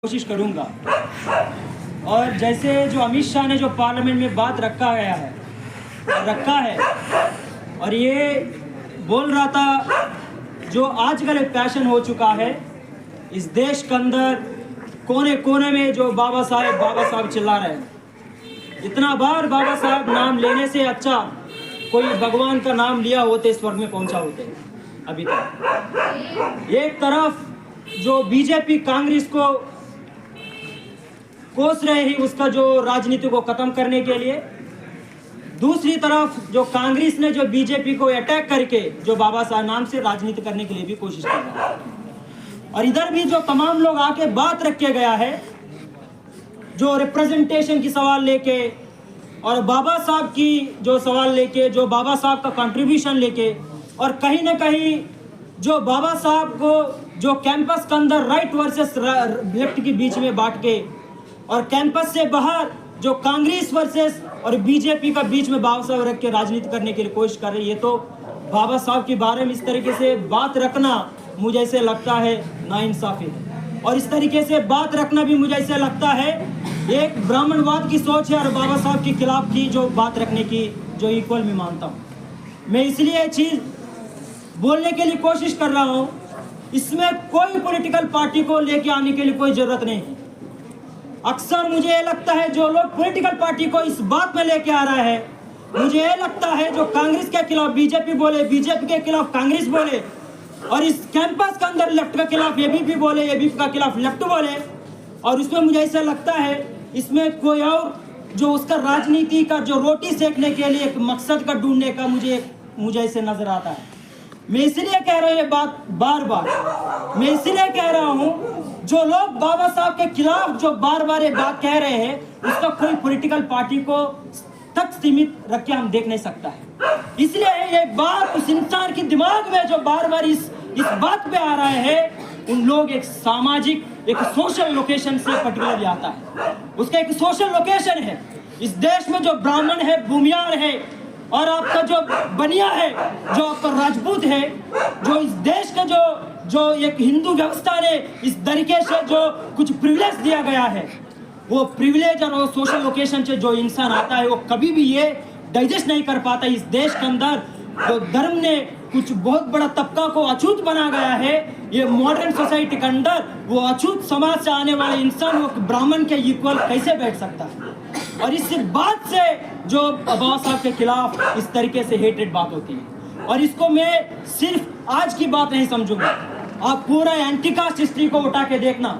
कोशिश करूंगा। और जैसे जो अमित शाह ने जो पार्लियामेंट में बात रखा है और ये बोल रहा था, जो आजकल एक पैशन हो चुका है इस देश के अंदर, कोने कोने में जो बाबा साहब चिल्ला रहे हैं। इतना बार बाबा साहब नाम लेने से अच्छा कोई भगवान का नाम लिया होते स्वर्ग में पहुंचा होते अभी तक। एक तरफ जो बीजेपी कांग्रेस को कोस रहे हैं उसका जो राजनीति को खत्म करने के लिए, दूसरी तरफ जो कांग्रेस ने जो बीजेपी को अटैक करके जो बाबा साहब नाम से राजनीति करने के लिए भी कोशिश कर रहा है। और इधर भी जो तमाम लोग आके बात रख के गया है, जो रिप्रेजेंटेशन की सवाल लेके और बाबा साहब की जो सवाल लेके, जो बाबा साहब का कंट्रीब्यूशन लेके, और कहीं ना कहीं जो बाबा साहब को जो कैंपस के अंदर राइट वर्सेस लेफ्ट के बीच में बांट के, और कैंपस से बाहर जो कांग्रेस वर्सेस और बीजेपी का बीच में बाबा साहब रख के राजनीति करने के लिए कोशिश कर रही है। ये तो बाबा साहब के बारे में इस तरीके से बात रखना मुझे ऐसे लगता है नाइंसाफी है, और इस तरीके से बात रखना भी मुझे ऐसे लगता है एक ब्राह्मणवाद की सोच है और बाबा साहब के खिलाफ की जो बात रखने की जो इक्वल मैं मानता हूँ। मैं इसलिए ये चीज़ बोलने के लिए कोशिश कर रहा हूँ, इसमें कोई पॉलिटिकल पार्टी को लेके आने के लिए कोई ज़रूरत नहीं है। अक्सर मुझे ये लगता है जो लोग पॉलिटिकल पार्टी को इस बात में लेके आ रहा है, मुझे ये लगता है जो कांग्रेस के खिलाफ बीजेपी बोले, बीजेपी के खिलाफ कांग्रेस बोले, और इस कैंपस के अंदर लेफ्ट के खिलाफ एबीपी बोले, एबीपी का खिलाफ लेफ्ट बोले, और उसमें मुझे ऐसा लगता है इसमें कोई और जो उसका राजनीति का जो रोटी सेकने के लिए एक मकसद का ढूंढने का मुझे ऐसे नजर आता है। मैं इसलिए कह रहा हूँ ये बात बार बार, मैं इसलिए कह रहा हूँ जो लोग बाबा साहब के खिलाफ जो बार बार ये बात कह रहे हैं, उसका कोई पॉलिटिकल पार्टी को तक सीमित रख के हम देख नहीं सकता है। इसलिए ये बात उस इंसान के दिमाग में जो बार बार इस बात पे आ रहा है, उन लोग एक सामाजिक एक सोशल लोकेशन से पर्टिकुलरली आता है। उसका एक सोशल लोकेशन है। इस देश में जो ब्राह्मण है, भूमियार है, और आपका जो बनिया है, जो आपका राजपूत है, जो इस देश का जो एक हिंदू व्यवस्था ने इस तरीके से जो कुछ प्रिविलेज दिया गया है, वो प्रिविलेज और वो सोशल लोकेशन से जो इंसान आता है वो कभी भी ये डाइजेस्ट नहीं कर पाता। इस देश के अंदर जो धर्म ने कुछ बहुत बड़ा तबका को अछूत बना गया है, ये मॉडर्न सोसाइटी के अंदर वो अछूत समाज से आने वाले इंसान वो ब्राह्मण के इक्वल कैसे बैठ सकता है। और इस बात से जो बाबा साहब के खिलाफ इस तरीके से हेटेड बात होती है, और इसको मैं सिर्फ आज की बात नहीं समझूंगा। आप पूरा एंटीकास्ट हिस्ट्री को उठा के देखना,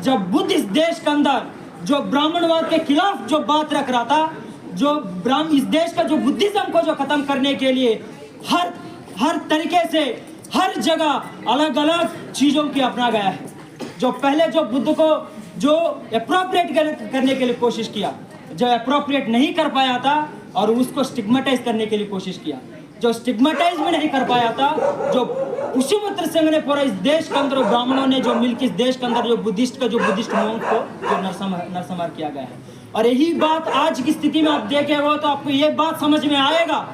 जब बुद्ध इस देश के अंदर जो ब्राह्मणवाद के खिलाफ जो बात रख रहा था, जो इस देश का जो बुद्धिज्म को जो खत्म करने के लिए हर तरीके से हर जगह अलग अलग चीजों की अपना गया है। जो पहले जो बुद्ध को जो अप्रोप्रिएट करने के लिए कोशिश किया, जो अप्रोप्रिएट नहीं कर पाया था, और उसको स्टिग्मेटाइज करने के लिए कोशिश किया, जो स्टिग्मेटाइज भी नहीं कर पाया था, जो पुष्यमित्र सिंह ने पूरा इस देश के अंदर ब्राह्मणों ने जो मिलकर इस देश के अंदर जो बुद्धिस्ट मोंक को जो नरसंहार किया गया है। और यही बात आज की स्थिति में आप देखे हो तो आपको ये बात समझ में आएगा,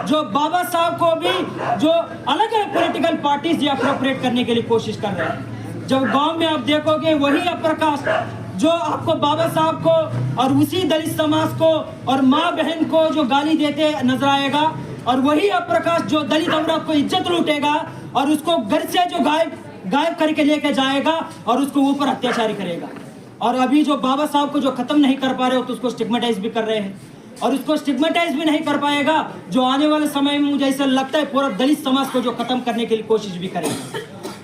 जो बाबा साहब को भी जो अलग अलग पॉलिटिकल पार्टीज ये अप्रोप्रिएट करने के लिए कोशिश कर रहे हैं। जब गांव में आप देखोगे वही प्रकाश जो आपको बाबा साहब को और उसी दलित समाज को और माँ बहन को जो गाली देते नजर आएगा, और वही प्रकाश जो दलित औरत को इज्जत लूटेगा और उसको घर से जो गायब करके लेके जाएगा और उसको ऊपर अत्याचारी करेगा। और अभी जो बाबा साहब को जो खत्म नहीं कर पा रहे हो तो उसको स्टिग्मेटाइज भी कर रहे हैं, और उसको स्टिग्मेटाइज भी नहीं कर पाएगा जो आने वाले समय में मुझे ऐसा लगता है पूरा दलित समाज को जो खत्म करने के लिए कोशिश भी करेगा।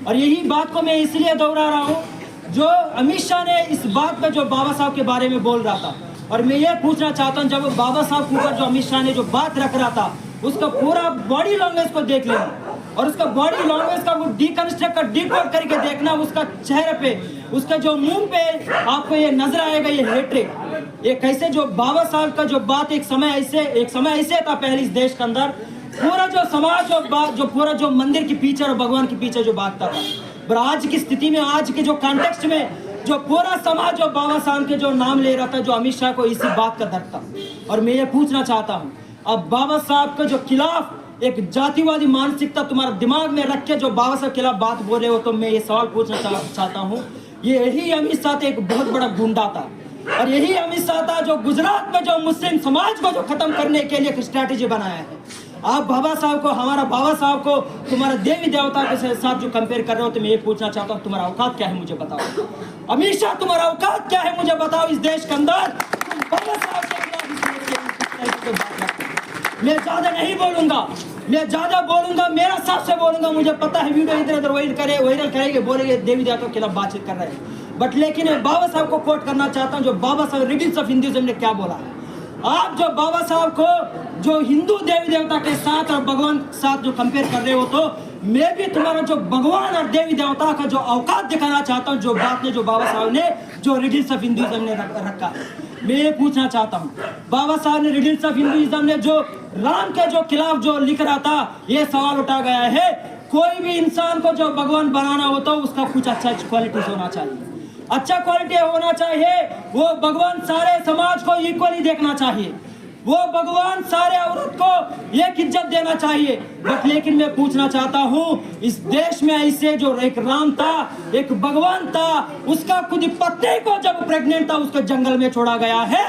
और यही बात को मैं इसलिए दोहरा रहा हूँ, जो अमित शाह ने इस बात पे जो बाबा साहब के बारे में बोल रहा था, और मैं ये पूछना चाहता हूँ, जब बाबा साहब के ऊपर जो अमित शाह ने जो बात रख रहा था उसका पूरा बॉडी लैंग्वेज को देख लेना, और उसका बॉडी लैंग्वेज का वो डीकंस्ट्रक्ट कर डीकोड करके देखना, उसका चेहरे पे, उसका जो मुंह पे आपको ये नजर आएगा ये हेट्रेड। ये कैसे जो बाबा साहब का जो बात एक समय ऐसे था पहले इस देश के अंदर, पूरा जो समाज जो पूरा जो मंदिर के पीछे और भगवान के पीछे जो भागता था, पर आज की स्थिति में, आज के जो कॉन्टेक्स्ट में जो पूरा समाज जो बाबा साहब के जो नाम ले रहा था, जो अमित शाह को इसी बात का दर्द था। और मैं ये पूछना चाहता हूँ, अब बाबा साहब का जो खिलाफ एक जातिवादी मानसिकता तुम्हारा दिमाग में रख के जो बाबा साहब के खिलाफ बात बोल रहे हो, तो मैं ये सवाल पूछना चाहता हूँ, ये यही अमित शाह एक बहुत बड़ा गुंडा था, और यही अमित शाह था जो गुजरात में जो मुस्लिम समाज को जो खत्म करने के लिए एक स्ट्रैटेजी बनाया है। आप बाबा साहब को, हमारा बाबा साहब को तुम्हारा देवी देवता के साथ जो कंपेयर कर रहे हो, तो मैं ये पूछना चाहता हूँ तुम्हारा औकात क्या है मुझे बताओ। अमित शाह तुम्हारा औकात क्या है मुझे बताओ इस देश के अंदर। बाबा साहब के मैं ज्यादा नहीं बोलूंगा, मैं ज्यादा बोलूंगा मेरा साथ से बोलूंगा। मुझे पता है वीडियो इधर उधर वायरल करेंगे, बोलेंगे देवी देवता के खिलाफ बातचीत कर रहे हैं, बट लेकिन बाबा साहब को कोट करना चाहता हूँ जो बाबा साहब रिडिल्स ऑफ हिंदुइज्म ने क्या बोला है। आप जो बाबा साहब को जो हिंदू देवी देवता के साथ और भगवान के साथ जो कंपेयर कर रहे हो, तो मैं भी तुम्हारा जो भगवान और देवी देवता का जो औकात दिखाना चाहता हूँ। जो बात ने जो बाबा साहब ने जो रिडिल्स ऑफ हिंदुइज्म ने रखा है, मैं ये पूछना चाहता हूँ, बाबा साहब ने रिडिल्स ऑफ हिंदुइज्म ने जो राम के जो खिलाफ जो लिख रहा था, ये सवाल उठा गया है कोई भी इंसान को जो भगवान बनाना हो तो उसका कुछ अच्छा क्वालिटीज होना चाहिए, अच्छा क्वालिटी होना चाहिए। वो भगवान सारे समाज को इक्वली देखना चाहिए, वो भगवान सारे औरत को एक इज्जत देना चाहिए। बट लेकिन मैं पूछना चाहता हूँ, इस देश में ऐसे जो एक राम था, एक भगवान था, उसका खुद पत्नी को जब प्रेग्नेंट था उसको जंगल में छोड़ा गया है।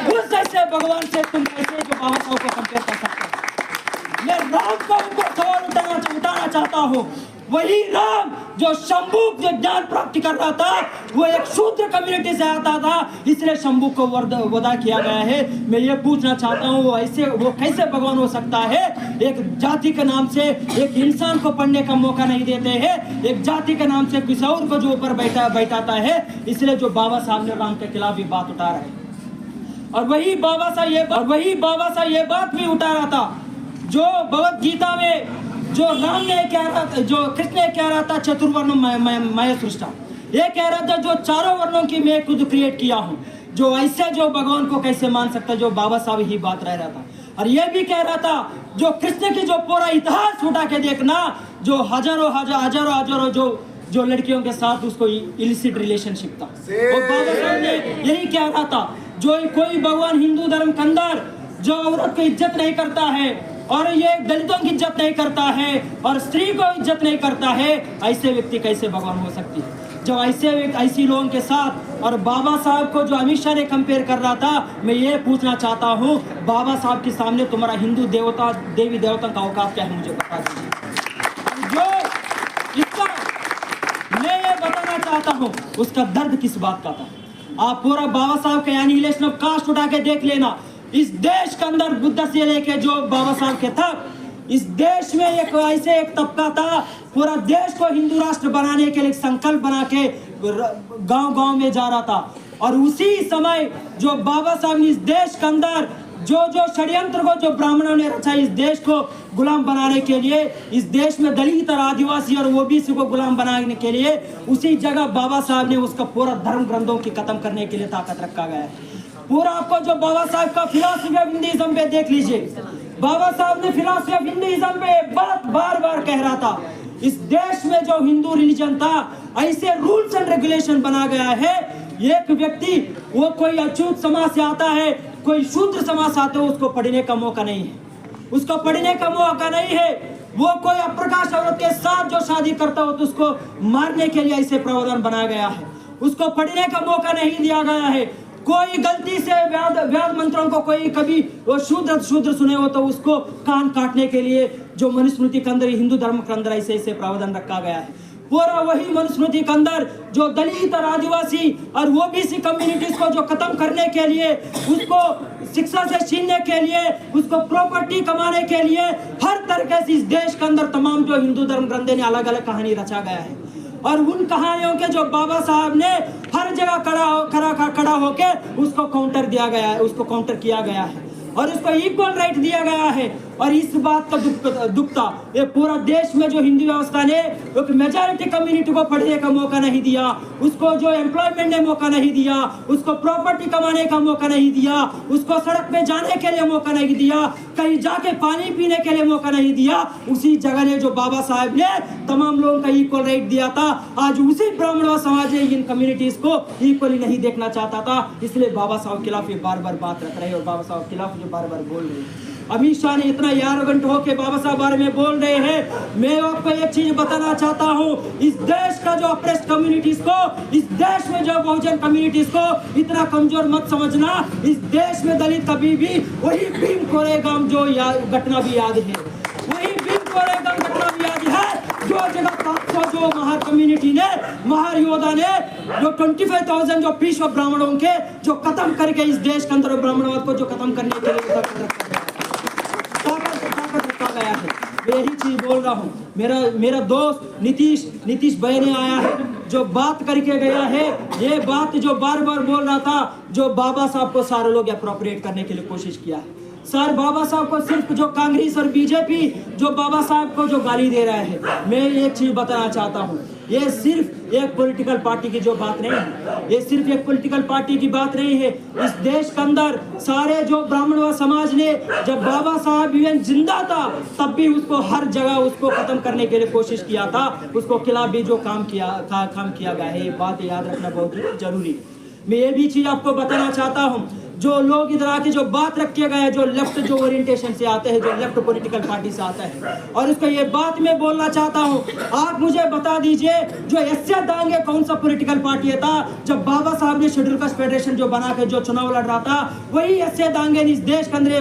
उस ऐसे भगवान से तुम कैसे जो बाबा साहब को कंपेयर कर सकते हो। मैं राम को उनको सवाल उठाना चाहता हूँ, वही राम जो शंभू जो ज्ञान प्राप्ति कर रहा था, वो एक शूद्र कम्युनिटी से आता था, इसलिए शंभू को वधा किया गया है। मैं ये पूछना चाहता हूँ, वो कैसे भगवान हो सकता है। एक जाति के नाम से एक इंसान को पढ़ने का मौका नहीं देते हैं, एक जाति के नाम से किसी और को जो ऊपर बैठाता है, इसलिए जो बाबा साहब ने राम के खिलाफ भी बात उठा रहे हैं। और वही बाबा साहब ये बात भी उठा रहा था जो भगवत गीता में जो राम ने कह रहा था, जो कृष्ण ने कह रहा था, चतुर्वर्ण मय सृष्टा, ये कह रहा था जो चारों वर्णों की मैं खुद क्रिएट किया हूँ। जो ऐसे जो भगवान को कैसे मान सकता, जो बाबा साहब ही बात रह रहा था। और ये भी कह रहा था जो कृष्ण की जो पूरा इतिहास उठा के देखना, जो हजारों जो लड़कियों के साथ उसको इलिसिट रिलेशनशिप था, और बाबा साहब ने यही कह रहा था जो कोई भगवान हिंदू धर्म के अंदर जो औरत को इज्जत नहीं करता है, और ये दलितों की इज्जत नहीं करता है, और स्त्री को इज्जत नहीं करता है, ऐसे व्यक्ति कैसे भगवान हो सकती है। जो ऐसी लोगों के साथ और बाबा साहब को जो अमित शाह ने कंपेयर कर रहा था, मैं ये पूछना चाहता हूँ, बाबा साहब के सामने तुम्हारा हिंदू देवी देवता का औकात क्या है मुझे बता दीजिए। जो इसका मैं ये बताना चाहता हूँ, उसका दर्द किस बात का था। आप पूरा बाबा साहब का एनिहिलेशन ऑफ कास्ट उठा के देख लेना। इस देश के अंदर बुद्ध से लेके जो बाबा साहब के तक, इस देश में एक ऐसे एक तबका था, पूरा देश को हिंदू राष्ट्र बनाने के लिए संकल्प बना के गांव में जा रहा था। और उसी समय जो बाबा साहब ने इस देश के अंदर जो षड्यंत्र को जो ब्राह्मणों ने रचा इस देश को गुलाम बनाने के लिए, इस देश में दलित और आदिवासी और ओबीसी को गुलाम बनाने के लिए, उसी जगह बाबा साहब ने उसका पूरा धर्म ग्रंथों की खत्म करने के लिए ताकत रखा गया है। पूरा आपको जो बाबा साहब का फिलॉसफी ऑफ हिंदुइज्म पे देख लीजिए। बाबा साहब ने फिलॉसफी ऑफ हिंदुइज्म पे बात बार कह रहा था, इस देश में जो हिंदू रिलीजन था, ऐसे रूल्स एंड रेगुलेशन बना गया है। एक व्यक्ति वो कोई अछूत समाज से आता है, कोई शूद्र समाज से आता है, उसको पढ़ने का मौका नहीं है, उसको पढ़ने का मौका नहीं है। वो कोई अप्रकाश औरत के साथ जो शादी करता हो तो उसको मारने के लिए ऐसे प्रावधान बनाया गया है, उसको पढ़ने का मौका नहीं दिया गया है। कोई गलती से वेद मंत्रों को कोई कभी वो शूद्र सुने हो तो उसको कान काटने के लिए जो मनुस्मृति के अंदर, हिंदू धर्म के अंदर ऐसे प्रावधान रखा गया है। पूरा वही मनुस्मृति के अंदर जो दलित और आदिवासी और ओबीसी कम्युनिटीज को जो खत्म करने के लिए, उसको शिक्षा से छीनने के लिए, उसको प्रॉपर्टी कमाने के लिए, हर तरीके से इस देश के अंदर तमाम जो हिंदू धर्म ग्रंथ ने अलग अलग कहानी रचा गया है। और उन कहानियों के जो बाबा साहब ने हर जगह खड़ा होके उसको काउंटर दिया गया है, उसको काउंटर किया गया है, और उसको इक्वल राइट दिया गया है। और इस बात का दुख था, ये पूरा देश में जो हिंदू व्यवस्था ने एक मेजॉरिटी कम्युनिटी को पढ़ने का मौका नहीं दिया, उसको जो एम्प्लॉयमेंट ने मौका नहीं दिया, उसको प्रॉपर्टी कमाने का मौका नहीं दिया, उसको सड़क पे जाने के लिए मौका नहीं दिया, कहीं जाके पानी पीने के लिए मौका नहीं दिया। उसी जगह ने जो बाबा साहब ने तमाम लोगों का इक्वल राइट दिया था, आज उसी ब्राह्मण समाज इन कम्युनिटीज को इक्वली नहीं देखना चाहता था, इसलिए बाबा साहब के खिलाफ ये बार बात रख रहे हैं और बाबा साहब के खिलाफ जो बार बोल रहे हैं। अमित शाह ने इतना एरोगेंट होके बाबा साहब बारे में बोल रहे हैं। मैं आपको एक चीज बताना चाहता हूँ, इस देश का जो अप्रेस्ड कम्युनिटीज को, इस देश में जो बहुजन कम्युनिटीज को इतना कमजोर मत समझना। इस देश में दलित कभी भी वही भीम कोरेगांव जो घटना भी याद है, वही भीम कोरेगांव घटना भी याद है, जो जगह जो महार कम्युनिटी ने, महार योद्धा ने जो 25,000 जो विश्व ब्राह्मणों के जो खत्म करके इस देश के अंदर ब्राह्मणवाद को जो खत्म करने के लिए ताकत रखा गया है। मैं यही चीज बोल रहा हूँ। मेरा दोस्त नीतीश भाई ने आया है, जो बात करके गया है, ये बात जो बार बार बोल रहा था, जो बाबा साहब को सारे लोग अप्रोप्रिएट करने के लिए कोशिश किया है। सर बाबा साहब को सिर्फ जो कांग्रेस और बीजेपी जो बाबा साहब को जो गाली दे रहा है, मैं एक चीज बताना चाहता हूँ, ये सिर्फ एक पॉलिटिकल पार्टी की जो बात नहीं है, ये सिर्फ एक पॉलिटिकल पार्टी की बात नहीं है। इस देश के अंदर सारे जो ब्राह्मण व समाज ने, जब बाबा साहब इवन जिंदा था तब भी उसको हर जगह उसको खत्म करने के लिए कोशिश किया था, उसको खिलाफ भी जो काम किया गया है, ये बात याद रखना बहुत जरूरी है। मैं ये भी चीज आपको बताना चाहता हूँ, जो लोग इधर आके जो बात रखे गए हैं, जो लेफ्ट जो ओरिएंटेशन से आते हैं, जो लेफ्ट पॉलिटिकल पार्टी से आता है, और उसको ये बात मैं बोलना चाहता हूँ, आप मुझे बता दीजिए जो एस.ए. दांगे कौन सा पॉलिटिकल पार्टी था? जब बाबा साहब ने शेड्यूल कास्ट फेडरेशन जो बना के जो चुनाव लड़ रहा था, वही एस.ए. दांगे इस देश के अंदर ये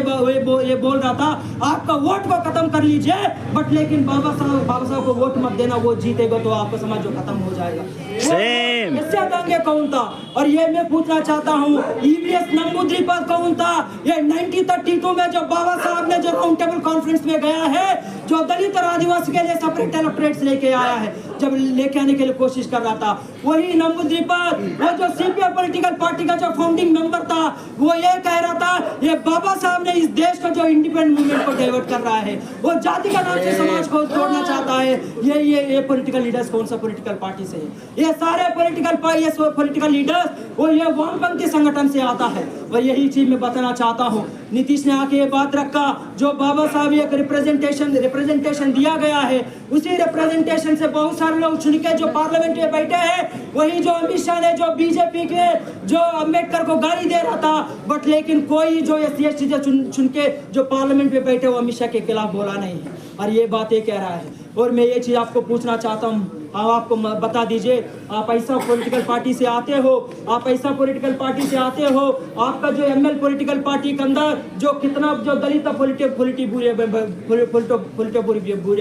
बोल रहा था आपका वोट को खत्म कर लीजिए, बट लेकिन बाबा साहब को वोट मत देना, वो जीतेगा तो आपका समाज जो खत्म हो जाएगा। एस.ए. दांगे कौन था? और ये मैं पूछना चाहता हूँ, ईवीएस नंबूद्रीपाद कौन था? ये 1932 में जो बाबा साहब ने जो राउंड टेबल कॉन्फ्रेंस में गया है, जो दलित और आदिवासी के लिए सेपरेट इलेक्टोरेट्स लेके आया है, जब लेके आने के लिए कोशिश कर रहा था, वही नंबूद्रीपाद, वो जो सीपीआई पॉलिटिकल पार्टी का जो फाउंडिंग मेंबर था, वो ये कह रहा था ये बाबा साहब ने इस देश को जो इंडिपेंडेंट मूवमेंट को डाइवर्ट कर रहा है, वो जाति का नाम से समाज को तोड़ना चाहता है। ये पॉलिटिकल लीडर्स कौन सा पॉलिटिकल पार्टी से है? ये सारे पॉलिटिकल लीडर्स वो ये वामपंथी संगठन से आता है। और यही चीज मैं बताना चाहता हूँ, नीतीश ने आके ये बात रखा, जो बाबा साहब एक रिप्रेजेंटेशन दिया गया है, उसी रिप्रेजेंटेशन से बहुत सारे लोग चुन के जो पार्लियामेंट में बैठे हैं, वही जो अमित शाह ने जो बीजेपी के जो अम्बेडकर को गाली दे रहा था, बट लेकिन कोई जो एससी चुन के जो पार्लियामेंट में बैठे वो अमित शाह के खिलाफ बोला नहीं है, और ये बात ये कह रहा है। और मैं ये चीज आपको पूछना चाहता हूँ, आप आपको बता दीजिए, आप ऐसा पॉलिटिकल पार्टी से आते हो, आपका जो एमएल पॉलिटिकल पार्टी के अंदर जो कितना जो दलित पॉलिटी बुरे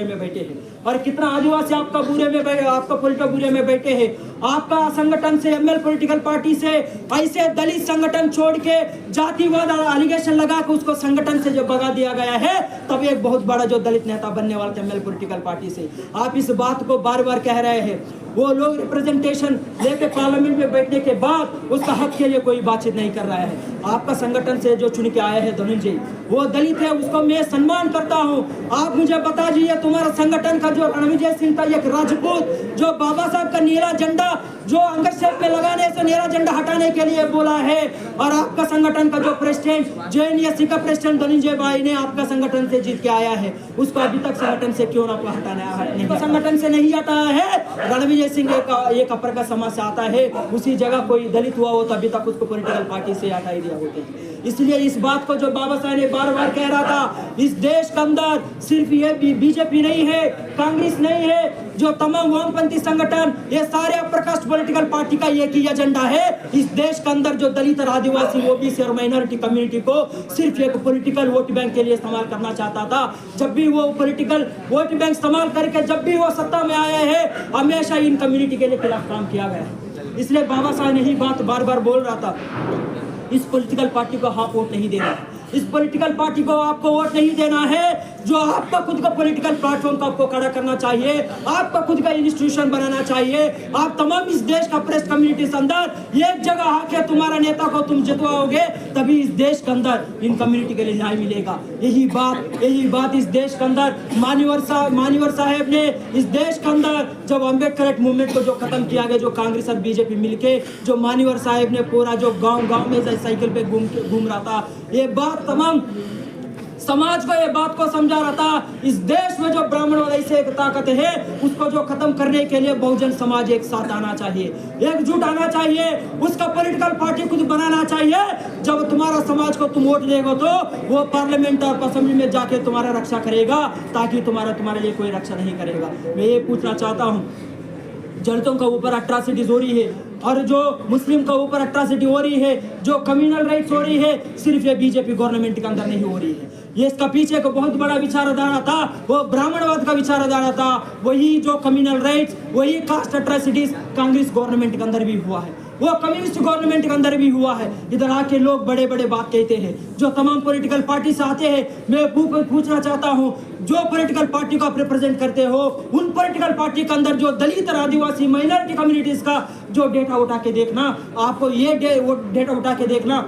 में बैठे हैं, और कितना आदिवासी आपका पॉलिटिकल बुरे में बैठे हैं। आपका संगठन से, एमएल पॉलिटिकल पार्टी से ऐसे दलित संगठन छोड़ के जातिवाद एलिगेशन लगा के उसको संगठन से जो भगा दिया गया है, तब एक बहुत बड़ा जो दलित नेता बनने वाला था एमएल पॉलिटिकल पार्टी से। आप इस बात को बार बार कह रहे हैं, वो लोग रिप्रेजेंटेशन लेके पार्लियामेंट में बैठने के बाद उसका हक के लिए कोई बातचीत नहीं कर रहा है। आपका संगठन से जो चुन के आए हैं धनंजय, वो दलित है, उसको मैं सम्मान करता हूँ। आप मुझे बता दीजिए, तुम्हारा संगठन का जो रणविजय सिंह था, एक राजपूत, जो बाबा साहब का नीला झंडा जो अंगद शेख पे लगाने से नीला झंडा हटाने के लिए बोला है, और आपका संगठन का जो प्रेसिडेंट जेएनएससी का प्रेसिडेंट धनंजय भाई ने आपका संगठन से जीत के आया है, उसको अभी तक संगठन से क्यों ना हटाना है? संगठन से नहीं हटाया है। रणविजय सिंह एक अपर का समाज से आता है, उसी जगह कोई दलित हुआ हो तो अभी तक उसको पॉलिटिकल पार्टी से हटा ही दिया होते हैं। इसलिए इस बात को जो बाबा साहब ने बार बार कह रहा था, इस देश के अंदर सिर्फ ये बीजेपी नहीं है, कांग्रेस नहीं है, जो तमाम वामपंथी संगठन, ये सारे अपर कास्ट पॉलिटिकल पार्टी का एक ही एजेंडा है, इस देश के अंदर जो दलित और आदिवासी, ओबीसी और माइनॉरिटी कम्युनिटी को सिर्फ एक पॉलिटिकल वोट बैंक के लिए इस्तेमाल करना चाहता था। जब भी वो पॉलिटिकल वोट बैंक इस्तेमाल करके जब भी वो सत्ता में आए हैं, हमेशा इन कम्युनिटी के लिए खिलाफ काम किया गया है। इसलिए बाबा साहब ने ही बात बार बार बोल रहा था, इस पॉलिटिकल पार्टी को आप वोट नहीं देना है, इस पॉलिटिकल पार्टी को आपको वोट नहीं देना है, जो आपका खुद का पॉलिटिकल प्लेटफॉर्म को आपको खड़ा करना चाहिए, आपका खुद का इंस्टीट्यूशन बनाना चाहिए। आप तमाम इस देश का प्रेस कम्युनिटी के अंदर एक जगह आके तुम्हारा नेता को तुम जितवाओगे, तभी इस देश के अंदर इन कम्युनिटी के लिए न्याय मिलेगा। यही बात इस देश के अंदर मान्यवर साहब ने इस देश के अंदर जब अम्बेडकर मूवमेंट को जो खत्म किया गया, जो कांग्रेस और बीजेपी मिलके, जो मान्यवर साहब ने पूरा जो गाँव में साइकिल पे घूम रहा था, ये बात तमाम समाज को ये बात को समझा रहा था, इस देश में जो ब्राह्मणवाद से एक ताकत है उसको जो खत्म करने के लिए बहुजन समाज एक साथ आना चाहिए, एकजुट आना चाहिए, उसका पॉलिटिकल पार्टी खुद बनाना चाहिए। जब तुम्हारा समाज को तुम वोट देगा तो वो पार्लियामेंट और असेंबली में जाके तुम्हारा रक्षा करेगा, ताकि तुम्हारे लिए कोई रक्षा नहीं करेगा। मैं ये पूछना चाहता हूँ, दलितों के ऊपर अट्रॉसिटीज हो रही है और जो मुस्लिम के ऊपर अट्रॉसिटी हो रही है, जो कम्युनल राइट्स हो रही है, सिर्फ ये बीजेपी गवर्नमेंट के अंदर नहीं हो रही है। ये इसका पीछे को बहुत बड़ा विचारधारा था, वो ब्राह्मणवाद का विचारधारा था। वही जो कम्युनल राइट्स, वही कास्ट अट्रॉसिटीज कांग्रेस गवर्नमेंट के अंदर भी हुआ है, वो कम्युनिस्ट गवर्नमेंट के अंदर भी हुआ है। इधर आके लोग बड़े बड़े बात कहते हैं, जो तमाम पॉलिटिकल पार्टी से आते हैं। मैं पूछना चाहता हूँ, जो पॉलिटिकल पार्टी को आप रिप्रेजेंट करते हो, उन पॉलिटिकल पार्टी के अंदर जो दलित और आदिवासी माइनॉरिटी कम्युनिटीज का जो डेटा उठा के देखना, आपको ये डेटा उठा के देखना,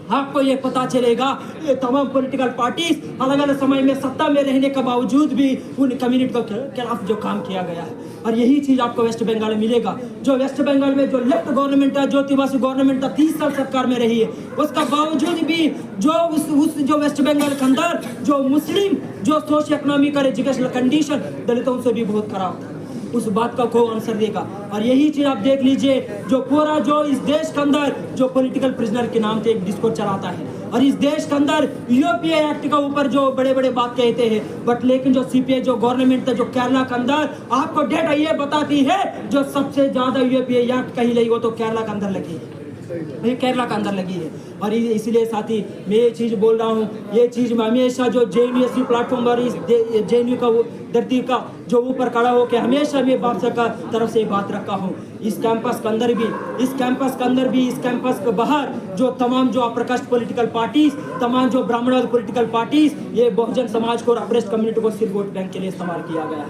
आपको ये पता चलेगा ये तमाम पॉलिटिकल पार्टीज अलग अलग समय में सत्ता में रहने के बावजूद भी उन कम्युनिटी के खिलाफ जो काम किया गया है। और यही चीज आपको वेस्ट बंगाल में मिलेगा। जो वेस्ट बंगाल में जो लेफ्ट गवर्नमेंट है, ज्योति बासु गवर्नमेंट 30 साल सरकार में रही है, उसका बावजूद भी जो उस जो वेस्ट बंगाल के अंदर जो मुस्लिम जो सोशियो इकोनॉमिक और एजुकेशनल कंडीशन दलितों से भी बहुत खराब था, उस बात का कौन आंसर देगा। और यही चीज आप देख लीजिए, जो पूरा जो इस देश के अंदर जो पॉलिटिकल प्रिजनर के नाम से एक डिस्कोर्स चलाता है, और इस देश के अंदर यूपीए एक्ट के ऊपर जो बड़े बड़े बात कहते हैं, बट लेकिन जो सीपीए जो गवर्नमेंट है जो केरला के अंदर, आपको डेटा ये बताती है जो सबसे ज्यादा यूपीए एक्ट कहीं लगी वो तो केरला के अंदर लगी है, केरला के अंदर लगी है। और इसलिए साथी मैं ये चीज बोल रहा हूँ, ये चीज मैं हमेशा जो जेएनयू प्लेटफॉर्म पर इस जेएनयू का धरती का जो ऊपर खड़ा हो के हमेशा मैं बादशाह का तरफ से बात रखा हूँ। इस कैंपस के अंदर भी, इस कैंपस के बाहर जो तमाम जो अप्रकास्ट पॉलिटिकल पार्टीज, तमाम जो ब्राह्मणवाद पॉलिटिकल पार्टीज, ये बहुजन समाज को और अप्रेस्ड कम्युनिटी को सिर्फ वोट बैंक के लिए इस्तेमाल किया गया है।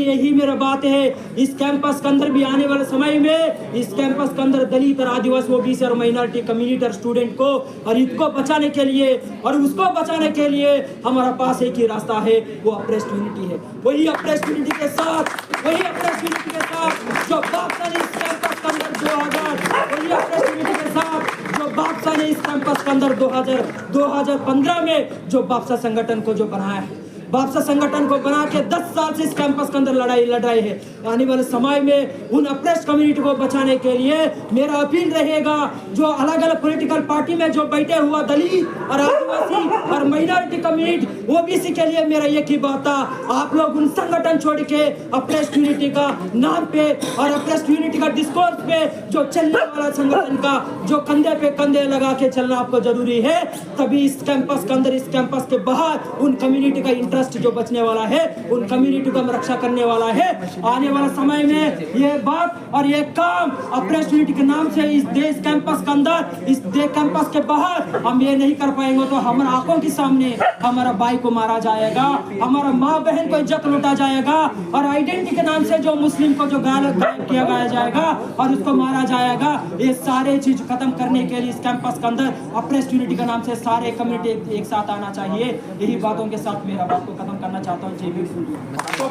यही मेरा बात है। इस कैंपस के अंदर भी आने वाले समय में इस कैंपस के अंदर दलित और आदिवासी, ओबीसी और माइनॉरिटी कम्युनिटी और स्टूडेंट को और इनको बचाने के लिए और उसको बचाने के लिए हमारा पास एक ही रास्ता है, वो अप्रेस्ड यूनिटी है। वही अप्रेस्ड यूनिटी के साथ जो बादशाह ने इस कैंपस के अंदर 2015 में जो बादशाह संगठन को जो बनाया है, बादशाह संगठन को बना के 10 साल से इस कैंपस के अंदर लड़ाई लड़ रहे हैं। आने वाले समय में उन अप्रेस्ड कम्युनिटी को बचाने के लिए मेरा अपील रहेगा, जो अलग अलग पॉलिटिकल पार्टी में जो बैठे हुआ दलित और आदिवासी और माइनॉरिटी कम्युनिटी, ओबीसी के लिए मेरा एक ही बात था, आप लोग उन संगठन छोड़ के अप्रेस्ड यूनिटी का नाम पे और अप्रेस्ड यूनिटी का डिस्कोर्स पे जो चलने वाला संगठन का जो कंधे पे कंधे लगा के चलना आपको जरूरी है। तभी इस कैंपस के अंदर, इस कैंपस के बाहर उन कम्युनिटी का इंटरेस्ट जो बचने वाला है, उन कम्युनिटी को हम रक्षा करने वाला है। आने वाला समय में ये बात और ये काम अप्रेस्ड यूनिटी के नाम से इस देश कैंपस के अंदर, इस देश कैंपस के बाहर हम ये नहीं कर पाएंगे तो हमारे आंखों के सामने हमारा भाई को मारा जाएगा, हमारा माँ बहन को इज्जत लूटा जाएगा, और आइडेंटिटी के नाम से जो मुस्लिम को जो गायब किया गया जाएगा और उसको मारा जाएगा। ये सारे चीज खत्म करने के लिए इस कैंपस के अंदर अप्रेस्ड यूनिटी के नाम से सारे कम्युनिटी एक साथ आना चाहिए। यही बातों के साथ मेरा बात को खत्म करना चाहता हूँ। जय भीम।